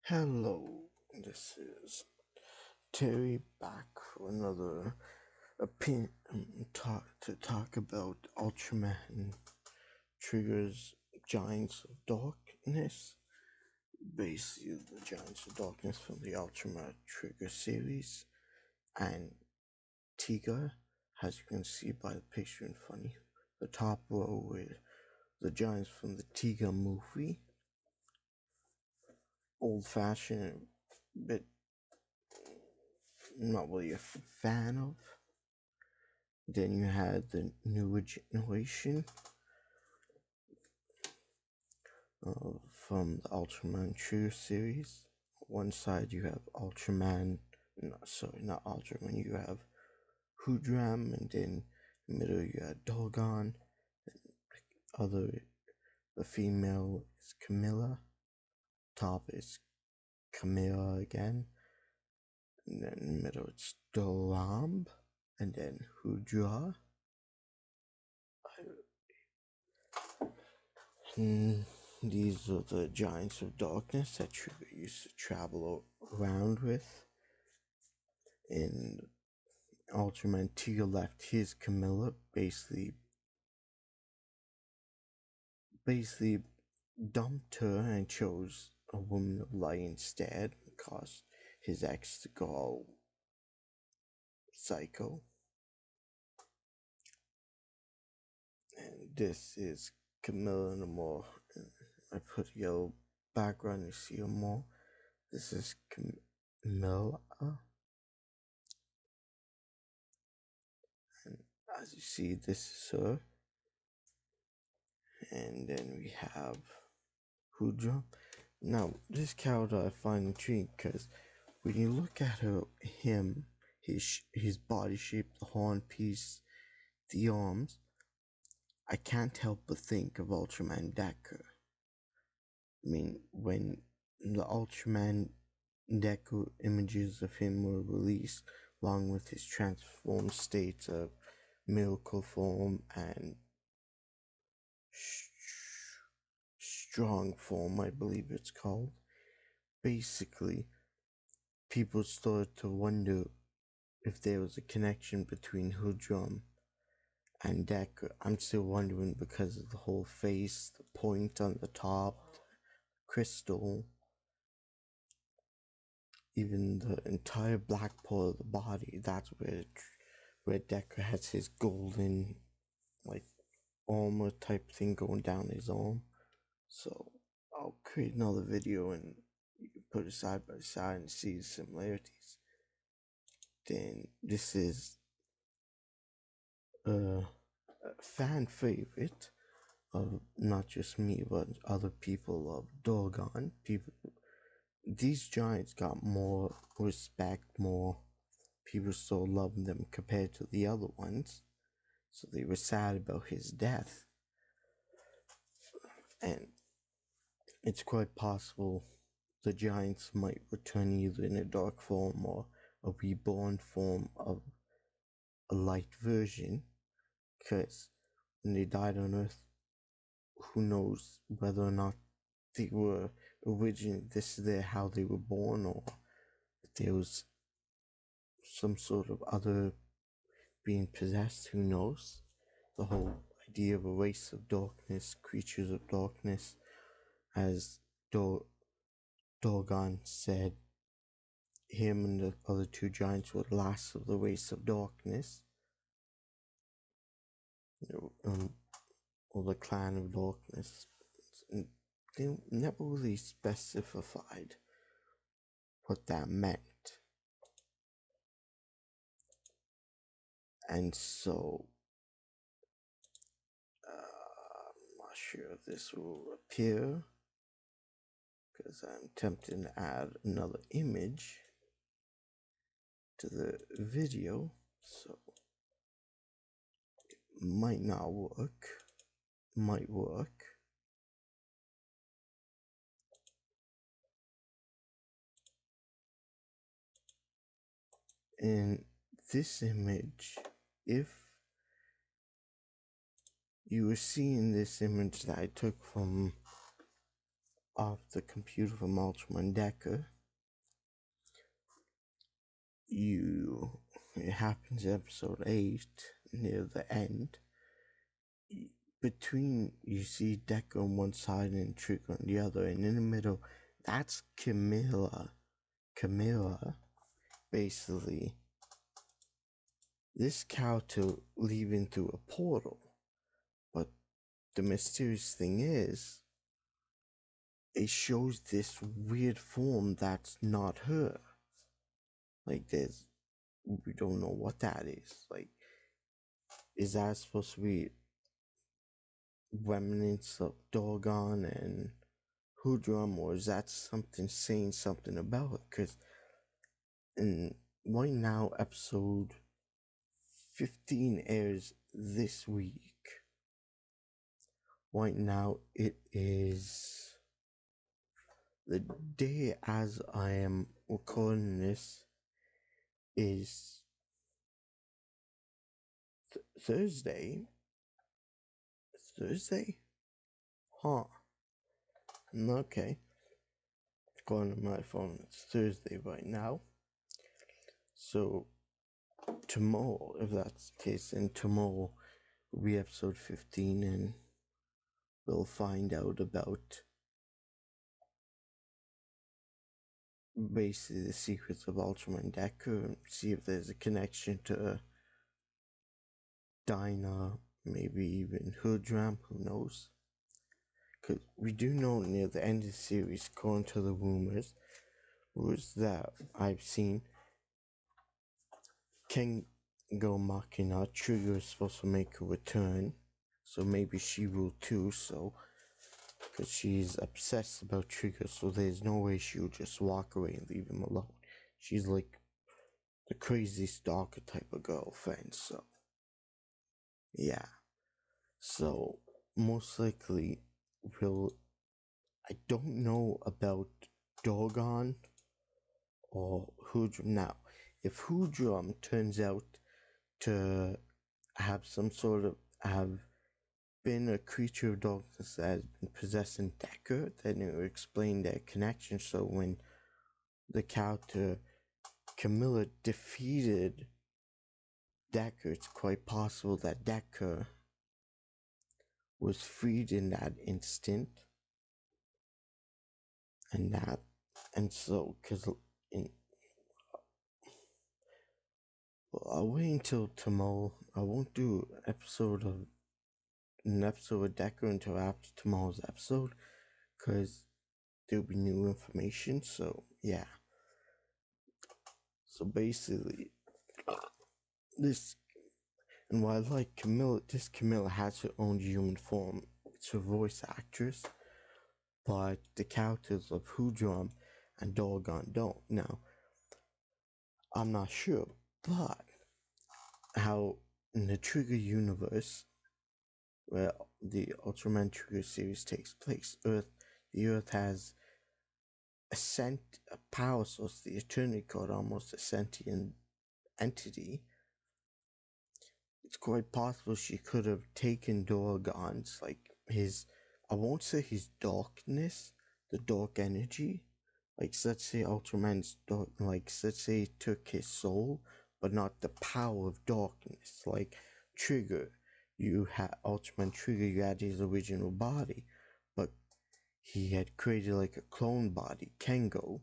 Hello, this is Terry back for another opinion talk about Ultraman triggers Giants of Darkness. Basically, the Giants of Darkness from the Ultraman Trigger series, and Tiga, as you can see by the picture in front of you. The top row with the Giants from the Tiga movie, old-fashioned, but not really a fan of. Then you had the newer generation from the Ultraman True series. One side you have Ultraman, no, sorry, not Ultraman, you have Hoodram, and then in the middle you had Dogon. Other, the female is Camilla, top is Camilla again, and then in the middle it's Doramb, and then Hudra. These are the Giants of Darkness that Trigger used to travel around with. And Ultraman Tiga left his Camilla, basically dumped her and chose a woman of light instead, and caused his ex to go all psycho. And this is Camilla in a more, I put yellow background, you see her more. This is Camilla. And as you see, this is her. And then we have Hudra. Now, this character I find intriguing because when you look at him, his body shape, the horn piece, the arms, I can't help but think of Ultraman Deku. I mean, when the Ultraman Deku images of him were released, along with his transformed states of miracle form and strong form, I believe it's called. Basically, people started to wonder if there was a connection between Hoodrum and Decker. I'm still wondering because of the whole face, the point on the top, the crystal, even the entire black part of the body. That's where Decker has his golden, like, armor type thing going down his arm. So I'll create another video and you can put it side by side and see the similarities. Then this is a fan favorite of not just me but other people of Dogon. These giants got more respect, more people still love them compared to the other ones. So they were sad about his death, and it's quite possible the giants might return either in a dark form or a reborn form of a light version, because when they died on Earth, who knows whether or not they were originally this is their how they were born, or if there was some sort of other being possessed, who knows. The whole idea of a race of darkness, creatures of darkness, as Dogon said, him and the other two giants were the last of the race of darkness, or the clan of darkness. And they never really specified what that meant. And so, I'm not sure if this will appear, because I'm tempted to add another image to the video, so it might not work, might work. In this image, if you were seeing this image that I took from of the computer from Ultraman Decker. It happens episode 8, near the end. Between, you see Decker on one side and Trigger on the other, and in the middle, that's Camilla. Camilla, basically, this character leaving through a portal. But the mysterious thing is, it shows this weird form that's not her. Like, we don't know what that is. Like, is that supposed to be remnants of Dogon and Hoodrum, or is that something saying something about it? Because right now, episode 15 airs this week. Right now, it is the day as I am recording this is Thursday. Thursday? Huh. Okay. Going on my phone, it's Thursday right now. So, tomorrow, if that's the case, then tomorrow will be episode 15, and we'll find out about basically the secrets of Ultraman Decker and see if there's a connection to Dinah, maybe even Hoodram, who knows? Because we do know near the end of the series, according to the rumors that I've seen, Kengo Machina, Trigger is supposed to make a return, so maybe she will too, so, because she's obsessed about Trigger, so there's no way she'll just walk away and leave him alone. She's like the crazy stalker type of girlfriend, so, yeah. So, most likely, I don't know about Dogon or Hoodrum. Now, if Hoodrum turns out to have been a creature of darkness that has been possessing Decker, then it would explain their connection. So when the character Camilla defeated Decker, it's quite possible that Decker was freed in that instant. I'll wait until tomorrow. I won't do an episode of Decker until after tomorrow's episode, because there'll be new information, so yeah. So basically, and while I like Camilla, this Camilla has her own human form. It's her voice actress, but the characters of Hoodrum and Dogon don't. Now, I'm not sure, but how in the Trigger universe, where the Ultraman Trigger series takes place, the Earth has a power source, the Eternity Code, almost a sentient entity. It's quite possible she could have taken Dorgon's, like I won't say his darkness, the dark energy. Like, let's say Ultraman's dark, like, let's say he took his soul, but not the power of darkness. Like, Trigger, you had Ultraman Trigger, you had his original body, but he had created like a clone body, Kengo,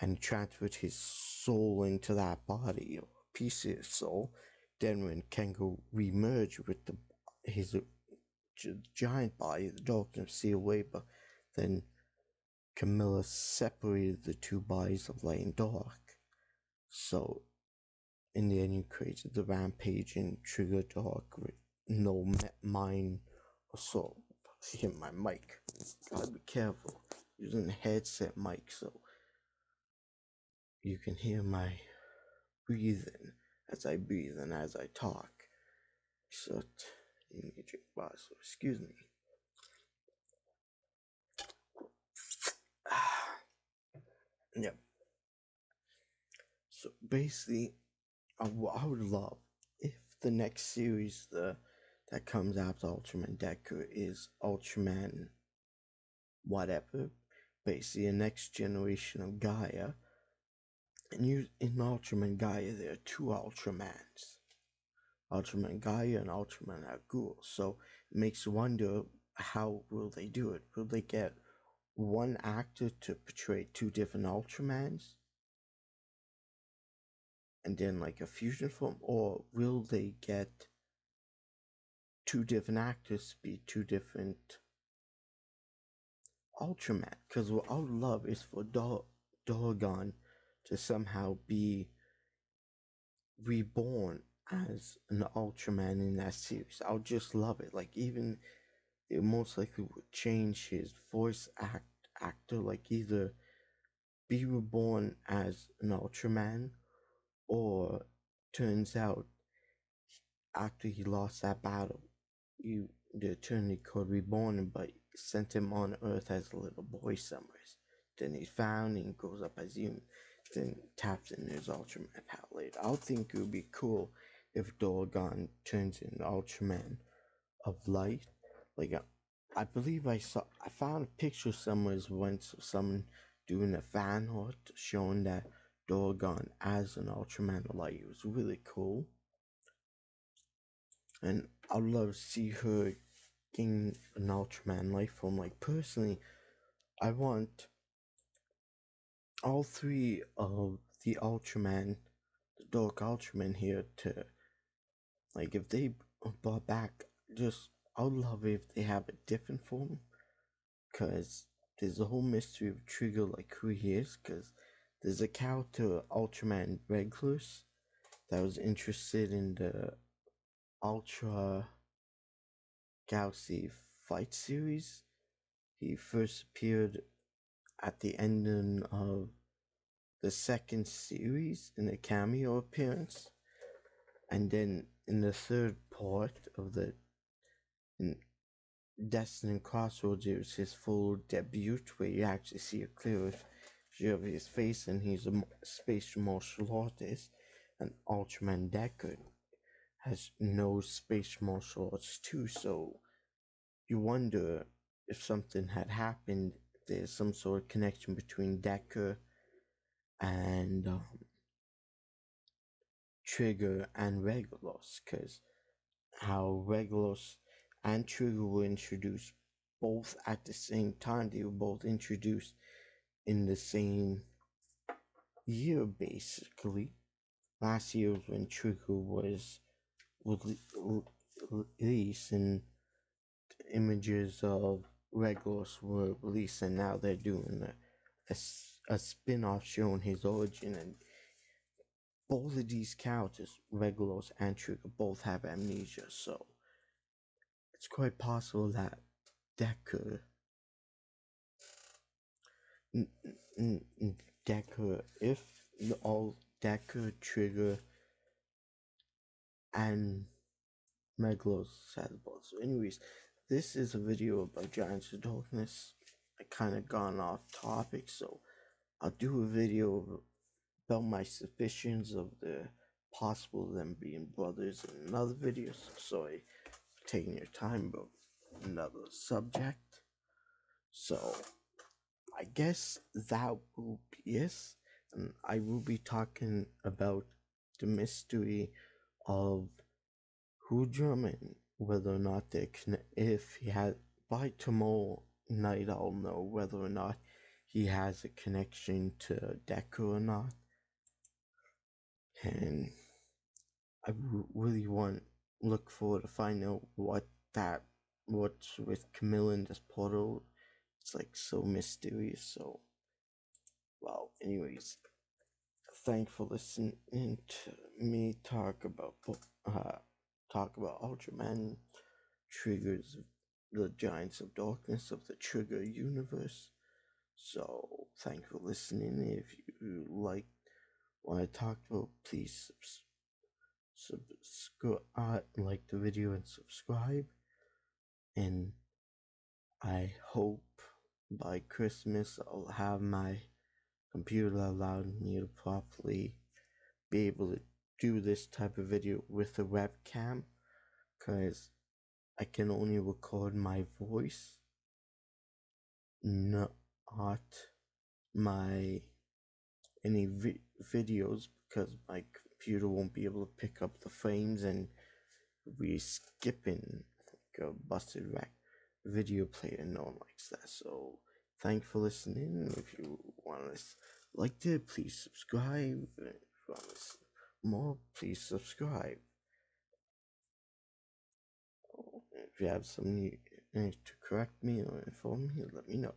and transferred his soul into that body, or a piece of his soul. Then when Kengo remerged with his giant body, the darkness sealed away, but then Camilla separated the two bodies of light and dark. So in the end, you created the rampaging Trigger Dark with no mind or soul. Hit my mic. Gotta be careful. Using a headset mic, so you can hear my breathing as I breathe and as I talk. So you need to drink water, so excuse me. Yep. So basically, I would love if the next series that comes after Ultraman Decker is Ultraman whatever, basically a next generation of Gaia. And in Ultraman Gaia, there are two Ultramans, Ultraman Gaia and Ultraman Agul. So it makes you wonder, how will they do it? Will they get one actor to portray two different Ultramans and then like a fusion form, or will they get two different actors to be two different Ultraman? Because what I would love is for Dorgon to somehow be reborn as an Ultraman in that series. I would just love it. Like, even it most likely would change his voice actor, like either be reborn as an Ultraman, or turns out after he lost that battle, the Eternity Code reborn him, but sent him on Earth as a little boy somewhere. Then he's found and goes up as human. Then taps in his Ultraman power later. I think it would be cool if Dorgon turns into Ultraman of Light. Like, I believe I found a picture somewhere once of someone doing a fan art showing that Dorgon as an Ultraman of Light. It was really cool. And I'd love to see her gain an Ultraman life form. Like, personally, I want all three of the Ultraman, the Dark Ultraman here to, like, if they brought back, just, I would love if they have a different form, because there's a whole mystery of Trigger, like who he is, because there's a character, Ultraman Regulus, that was interested in the Ultra Galaxy Fight series. He first appeared at the ending of the second series in a cameo appearance, and then in the third part of the Destiny Crossroads, it was his full debut, where you actually see a clear view of his face, and he's a space martial artist. And Ultraman Deckard has no space martial arts too, so you wonder if something had happened, there's some sort of connection between Decker and Trigger and Regulus, because how Regulus and Trigger were introduced both at the same time. They were both introduced in the same year, basically. Last year was when Trigger was released, and images of Regulus were released, and now they're doing a spin-off showing his origin. And both of these characters, Regulus and Trigger, both have amnesia, so it's quite possible that Decker, if all Decker, Trigger, and Regulus has both. So anyways, this is a video about Giants of Darkness. I kind of gone off topic, so I'll do a video about my suspicions of the possible them being brothers in another video. So sorry for taking your time about another subject. So I guess that will be it, and I will be talking about the mystery of Ultrman, whether or not they can, if he had, by tomorrow night I'll know whether or not he has a connection to Deku or not. And I really look forward to find out what's with Camilla in this portal. It's like so mysterious. So, well, anyways, thanks for listening to me talk about Ultraman triggers, the Giants of Darkness of the Trigger universe. So, thanks for listening. If you like what I talked about, please like the video and subscribe. And I hope by Christmas I'll have my computer allowing me to properly be able to do this type of video with a webcam, because I can only record my voice, no, not my any videos because my computer won't be able to pick up the frames and we skipping like a busted rack video player. No one likes that. So thanks for listening. If you want to like it, please subscribe. If you want to listen more, please subscribe. If you have something to correct me or inform me, let me know.